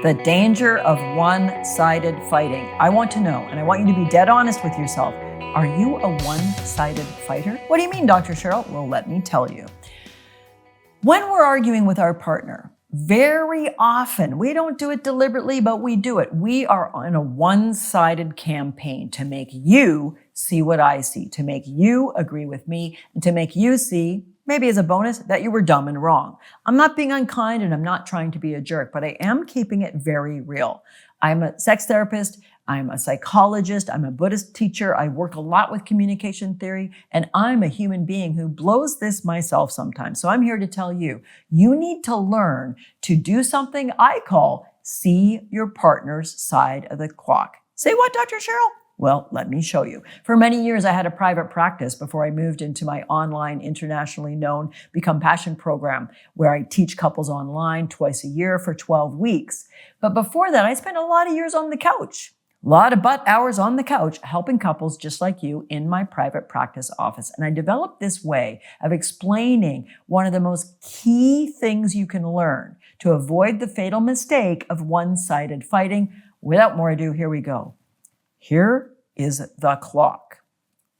The danger of one-sided fighting. I want to know, and I want you to be dead honest with yourself. Are you a one-sided fighter? What do you mean, Dr. Cheryl? Well, let me tell you. When we're arguing with our partner, very often, we don't do it deliberately, but we do it. We are on a one-sided campaign to make you see what I see, to make you agree with me, and to make you see, maybe as a bonus, that you were dumb and wrong. I'm not being unkind and I'm not trying to be a jerk, but I am keeping it very real. I'm a sex therapist. I'm a psychologist. I'm a Buddhist teacher. I work a lot with communication theory, and I'm a human being who blows this myself sometimes. So I'm here to tell you, you need to learn to do something I call see your partner's side of the clock. Say what, Dr. Cheryl? Well, let me show you. For many years, I had a private practice before I moved into my online, internationally known Become Passion program, where I teach couples online twice a year for 12 weeks. But before that, I spent a lot of years on the couch. A lot of butt hours on the couch helping couples just like you in my private practice office. And I developed this way of explaining one of the most key things you can learn to avoid the fatal mistake of one-sided fighting. Without more ado, here we go. Here is the clock.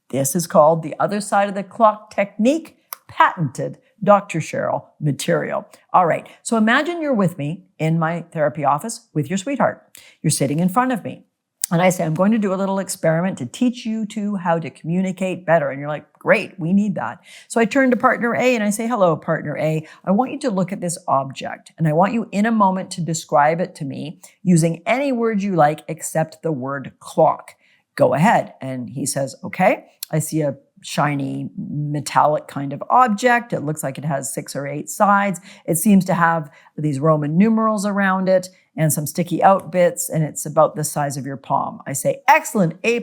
This is called the other side of the clock technique, patented Dr. Cheryl material. All right, so imagine you're with me in my therapy office with your sweetheart. You're sitting in front of me. And I say, I'm going to do a little experiment to teach you how to communicate better. And you're like, great, we need that. So I turn to partner A and I say, hello, partner A. I want you to look at this object. And I want you in a moment to describe it to me using any word you like except the word clock. Go ahead. And he says, okay, I see a shiny metallic kind of object. It looks like it has 6 or 8 sides. It seems to have these Roman numerals around it and some sticky out bits, and it's about the size of your palm. I say, excellent, A+,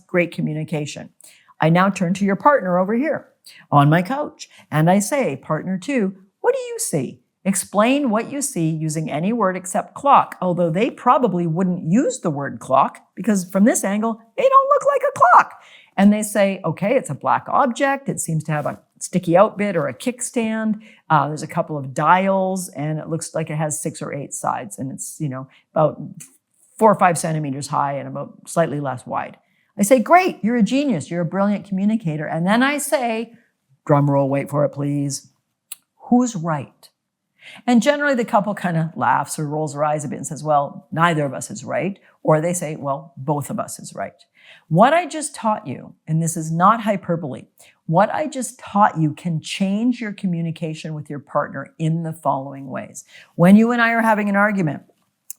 great communication. I now turn to your partner over here on my couch, and I say, partner 2, what do you see? Explain what you see using any word except clock, although they probably wouldn't use the word clock because from this angle, they don't look like a clock. And they say, okay, it's a black object. It seems to have a sticky out bit or a kickstand. There's a couple of dials, and it looks like it has 6 or 8 sides. And it's, about 4 or 5 centimeters high and about slightly less wide. I say, great, you're a genius. You're a brilliant communicator. And then I say, drum roll, wait for it, please. Who's right? And generally the couple kind of laughs or rolls their eyes a bit and says, well, neither of us is right. Or they say, well, both of us is right. What I just taught you, and this is not hyperbole, what I just taught you can change your communication with your partner in the following ways. When you and I are having an argument,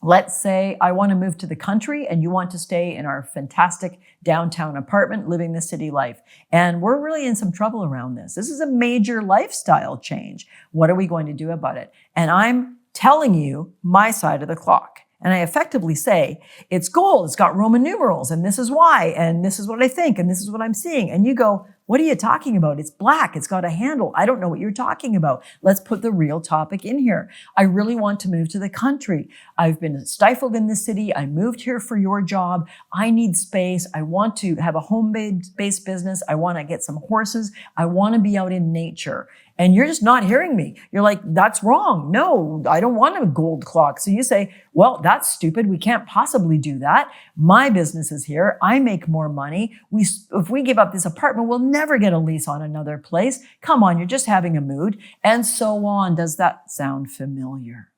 let's say I want to move to the country and you want to stay in our fantastic downtown apartment, living the city life. And we're really in some trouble around this. This is a major lifestyle change. What are we going to do about it? And I'm telling you my side of the clock. And I effectively say, it's gold, it's got Roman numerals, and this is why, and this is what I think, and this is what I'm seeing. And you go, what are you talking about? It's black, it's got a handle. I don't know what you're talking about. Let's put the real topic in here. I really want to move to the country. I've been stifled in the city. I moved here for your job. I need space. I want to have a home-based business. I want to get some horses. I want to be out in nature. And you're just not hearing me. You're like, that's wrong. No, I don't want a gold clock. So you say, well, that's stupid. We can't possibly do that. My business is here. I make more money. If we give up this apartment, we'll never get a lease on another place. Come on, you're just having a mood. And so on. Does that sound familiar?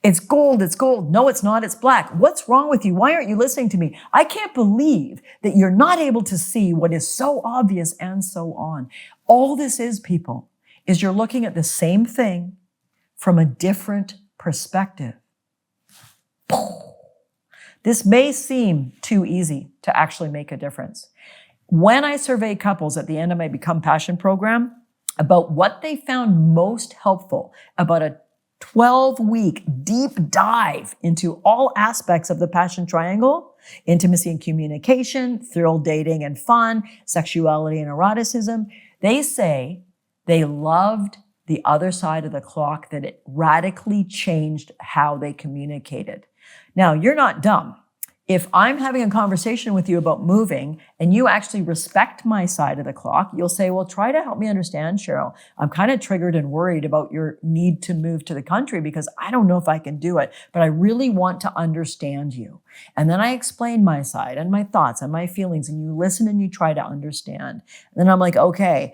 It's gold, it's gold. No, it's not, it's black. What's wrong with you? Why aren't you listening to me? I can't believe that you're not able to see what is so obvious and so on. All this is, people, is you're looking at the same thing from a different perspective. This may seem too easy to actually make a difference. When I survey couples at the end of my Become Passion program about what they found most helpful about a 12-week deep dive into all aspects of the passion triangle, intimacy and communication, thrill, dating and fun, sexuality and eroticism, they say they loved the other side of the clock, that it radically changed how they communicated. Now, you're not dumb. If I'm having a conversation with you about moving and you actually respect my side of the clock, you'll say, well, try to help me understand, Cheryl. I'm kind of triggered and worried about your need to move to the country because I don't know if I can do it, but I really want to understand you. And then I explain my side and my thoughts and my feelings, and you listen and you try to understand. And then I'm like, okay,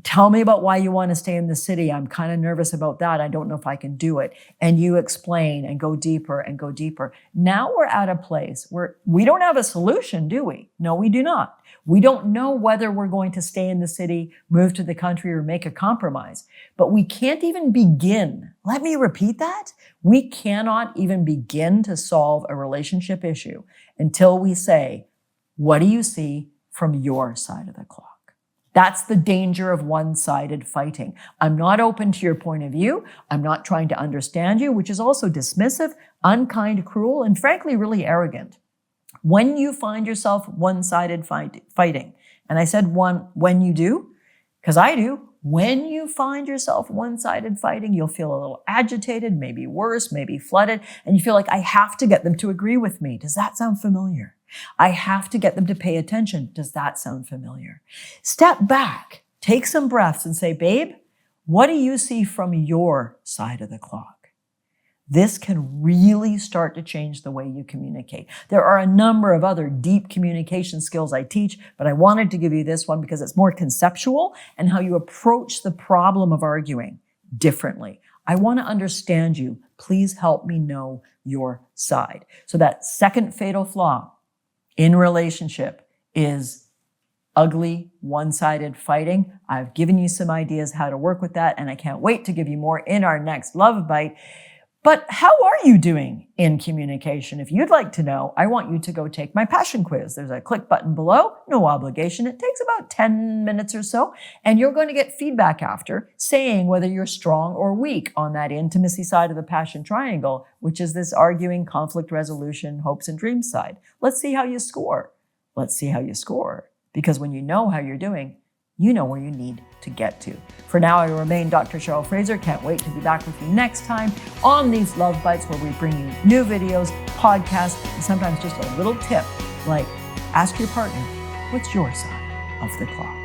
tell me about why you want to stay in the city. I'm kind of nervous about that. I don't know if I can do it. And you explain and go deeper and go deeper. Now we're at a place where we don't have a solution, do we? No, we do not. We don't know whether we're going to stay in the city, move to the country, or make a compromise. But we can't even begin. Let me repeat that. We cannot even begin to solve a relationship issue until we say, what do you see from your side of the clock? That's the danger of one-sided fighting. I'm not open to your point of view. I'm not trying to understand you, which is also dismissive, unkind, cruel, and frankly, really arrogant. When you find yourself one-sided fighting, and I said when you do, because I do, when you find yourself one-sided fighting, you'll feel a little agitated, maybe worse, maybe flooded, and you feel like I have to get them to agree with me. Does that sound familiar? I have to get them to pay attention. Does that sound familiar? Step back, take some breaths and say, babe, what do you see from your side of the clock? This can really start to change the way you communicate. There are a number of other deep communication skills I teach, but I wanted to give you this one because it's more conceptual and how you approach the problem of arguing differently. I want to understand you. Please help me know your side. So that second fatal flaw in relationship is ugly, one-sided fighting. I've given you some ideas how to work with that, and I can't wait to give you more in our next Love Bite. But how are you doing in communication? If you'd like to know, I want you to go take my passion quiz. There's a click button below, no obligation. It takes about 10 minutes or so, and you're going to get feedback after saying whether you're strong or weak on that intimacy side of the passion triangle, which is this arguing, conflict resolution, hopes and dreams side. Let's see how you score. Let's see how you score. Because when you know how you're doing, you know where you need to get to. For now, I remain Dr. Cheryl Fraser. Can't wait to be back with you next time on these Love Bites, where we bring you new videos, podcasts, and sometimes just a little tip like ask your partner, what's your side of the clock?